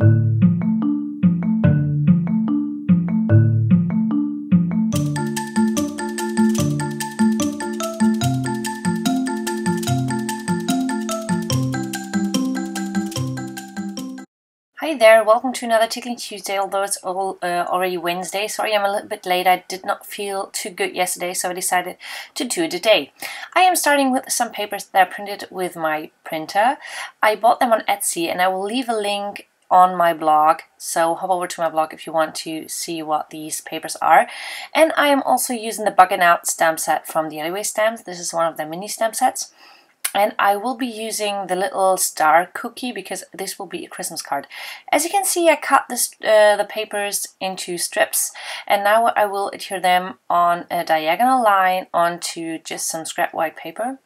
Hi there, welcome to another Tickling Tuesday, although it's already Wednesday. Sorry I'm a little bit late, I did not feel too good yesterday, so I decided to do it today. I am starting with some papers that I printed with my printer. I bought them on Etsy and I will leave a link on my blog, so hop over to my blog if you want to see what these papers are. And I am also using the Buggin' Out stamp set from the Alleyway Stamps. This is one of the mini stamp sets. And I will be using the little star cookie because this will be a Christmas card. As you can see, I cut the papers into strips, and now I will adhere them on a diagonal line onto just some scrap white paper.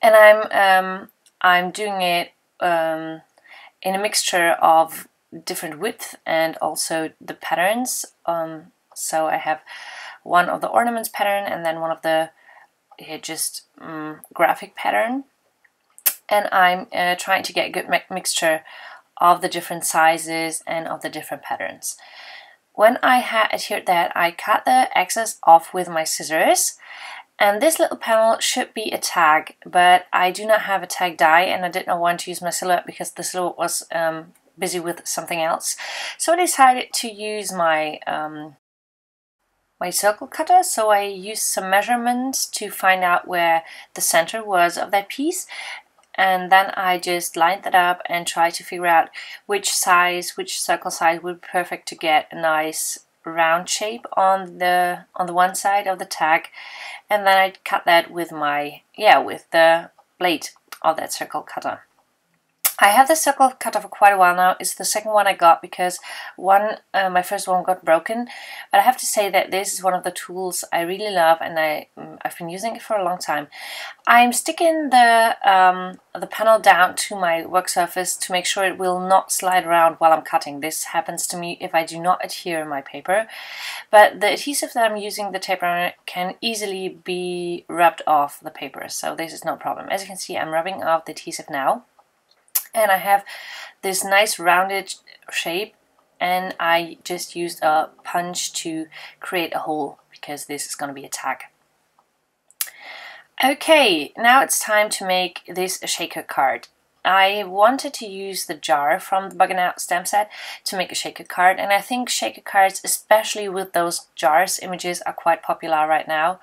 And I'm doing it in a mixture of different width and also the patterns. So I have one of the ornaments pattern and then one of the graphic pattern, and I'm trying to get a good mixture of the different sizes and of the different patterns. When I had adhered that, I cut the excess off with my scissors, and this little panel should be a tag, but I do not have a tag die and I did not want to use my silhouette because the silhouette was busy with something else, so I decided to use my circle cutter. So I used some measurements to find out where the center was of that piece, and then I just lined that up and tried to figure out which circle size would be perfect to get a nice round shape on the one side of the tag. And then I cut that with with the blade of that circle cutter. I have the circle cutter for quite a while now. It's the second one I got because my first one got broken. But I have to say that this is one of the tools I really love, and I've been using it for a long time. I'm sticking the panel down to my work surface to make sure it will not slide around while I'm cutting. This happens to me if I do not adhere my paper. But the adhesive that I'm using, the tape on it, can easily be rubbed off the paper, so this is no problem. As you can see, I'm rubbing off the adhesive now. And I have this nice rounded shape, and I just used a punch to create a hole because this is going to be a tag. Okay, now it's time to make this a shaker card. I wanted to use the jar from the Buggin' Out stamp set to make a shaker card, and I think shaker cards, especially with those jars images, are quite popular right now.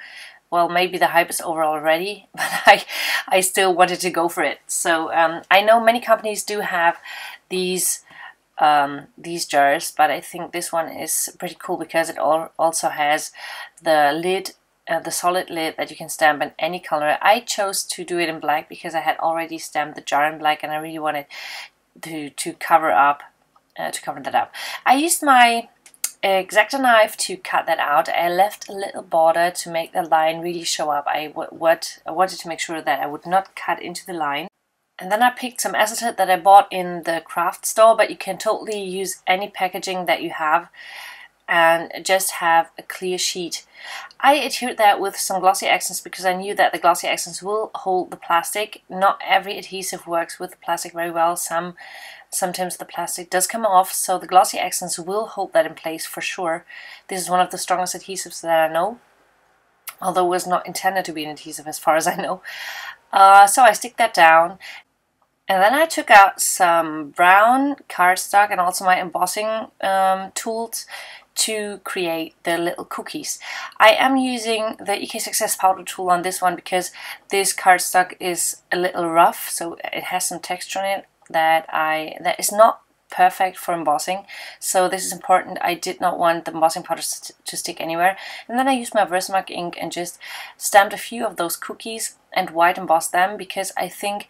Well, maybe the hype is over already, but I still wanted to go for it. So I know many companies do have these jars, but I think this one is pretty cool because it also has the lid, the solid lid that you can stamp in any color. I chose to do it in black because I had already stamped the jar in black, and I really wanted to cover that up. I used my X-Acto knife to cut that out. I left a little border to make the line really show up. I wanted to make sure that I would not cut into the line. And then I picked some acetate that I bought in the craft store, but you can totally use any packaging that you have and just have a clear sheet. I adhered that with some glossy accents because I knew that the glossy accents will hold the plastic. Not every adhesive works with the plastic very well. Sometimes the plastic does come off, so the glossy accents will hold that in place for sure. This is one of the strongest adhesives that I know, although it was not intended to be an adhesive as far as I know. So I stick that down, and then I took out some brown cardstock and also my embossing tools to create the little cookies. I am using the EK Success powder tool on this one because this cardstock is a little rough, so it has some texture in it that is not perfect for embossing, so this is important. I did not want the embossing powder to stick anywhere. And then I used my Versamark ink and just stamped a few of those cookies and white embossed them because I think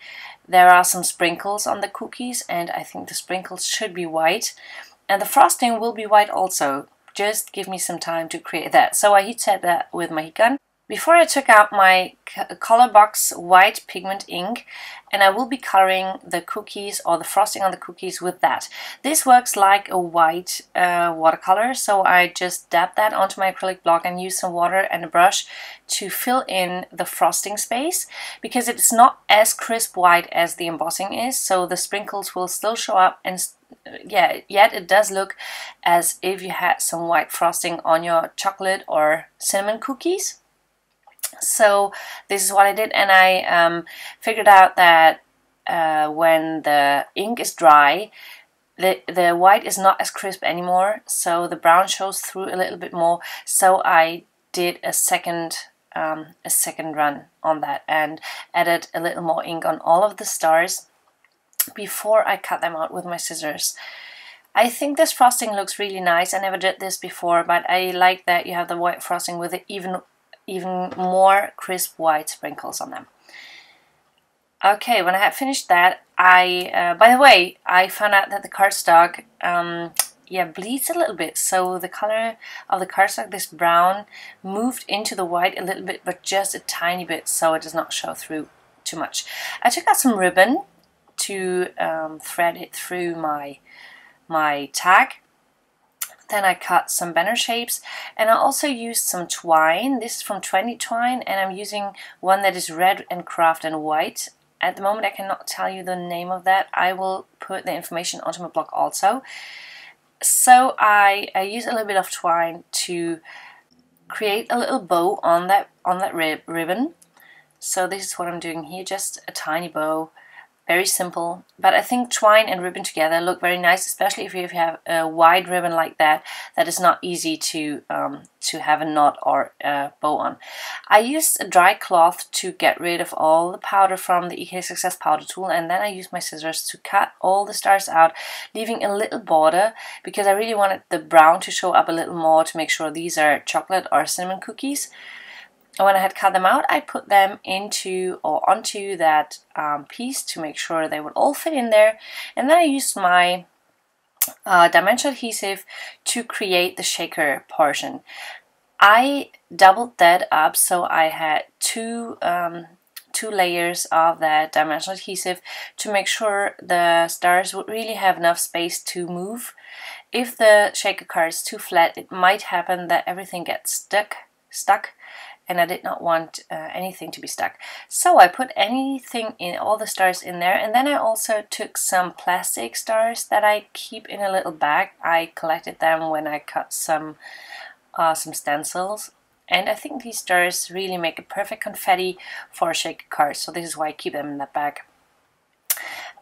there are some sprinkles on the cookies, and I think the sprinkles should be white, and the frosting will be white also. Just give me some time to create that. So I heat set that with my heat gun. Before I took out my color box white pigment ink, and I will be coloring the cookies or the frosting on the cookies with that. This works like a white watercolor, so I just dab that onto my acrylic block and use some water and a brush to fill in the frosting space, because it's not as crisp white as the embossing is, so the sprinkles will still show up, and yeah, yet it does look as if you had some white frosting on your chocolate or cinnamon cookies. So this is what I did, and I figured out that when the ink is dry, the white is not as crisp anymore, so the brown shows through a little bit more. So I did a second run on that and added a little more ink on all of the stars before I cut them out with my scissors. I think this frosting looks really nice. I never did this before, but I like that you have the white frosting with the even more crisp white sprinkles on them. Okay, when I had finished that, by the way, I found out that the cardstock bleeds a little bit. So the color of the cardstock, this brown, moved into the white a little bit, but just a tiny bit, so it does not show through too much. I took out some ribbon to thread it through my tag. Then I cut some banner shapes, and I also used some twine. This is from 20 Twine, and I'm using one that is red and craft and white. At the moment I cannot tell you the name of that. I will put the information onto my blog also. So I use a little bit of twine to create a little bow on that ribbon. So this is what I'm doing here, just a tiny bow. Very simple, but I think twine and ribbon together look very nice, especially if you have a wide ribbon like that. That is not easy to have a knot or a bow on. I used a dry cloth to get rid of all the powder from the EK Success powder tool, and then I used my scissors to cut all the stars out, leaving a little border because I really wanted the brown to show up a little more to make sure these are chocolate or cinnamon cookies. And when I had cut them out, I put them onto that piece to make sure they would all fit in there. And then I used my dimensional adhesive to create the shaker portion. I doubled that up, so I had two layers of that dimensional adhesive to make sure the stars would really have enough space to move. If the shaker card is too flat, it might happen that everything gets stuck. And I did not want anything to be stuck. So I put all the stars in there, and then I also took some plastic stars that I keep in a little bag. I collected them when I cut some stencils, and I think these stars really make a perfect confetti for a shaker card, so this is why I keep them in that bag.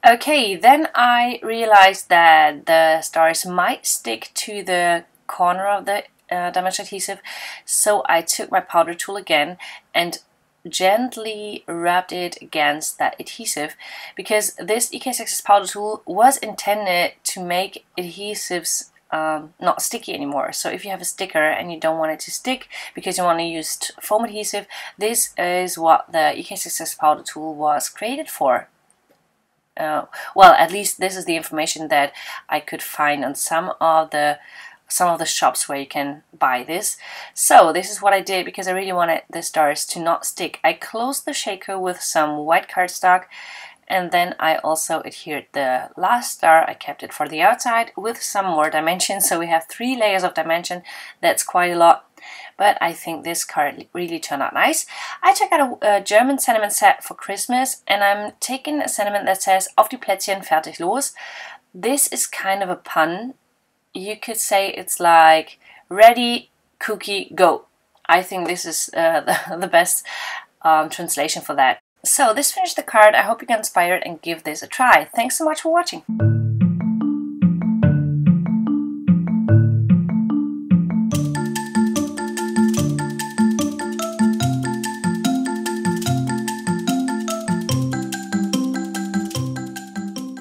Okay, then I realized that the stars might stick to the corner of the dimensional adhesive, so I took my powder tool again and gently rubbed it against that adhesive, because this EK Success powder tool was intended to make adhesives not sticky anymore. So if you have a sticker and you don't want it to stick because you want to use foam adhesive, this is what the EK Success powder tool was created for. Well, at least this is the information that I could find on some of the shops where you can buy this. So this is what I did because I really wanted the stars to not stick. I closed the shaker with some white cardstock, and then I also adhered the last star. I kept it for the outside with some more dimension, so we have 3 layers of dimension. That's quite a lot, but I think this card really turned out nice. I took out a German sentiment set for Christmas, and I'm taking a sentiment that says "Auf die Plätzchen, fertig, los." This is kind of a pun. You could say it's like ready, cookie, go. I think this is the best translation for that. So this finished the card. I hope you get inspired and give this a try. Thanks so much for watching.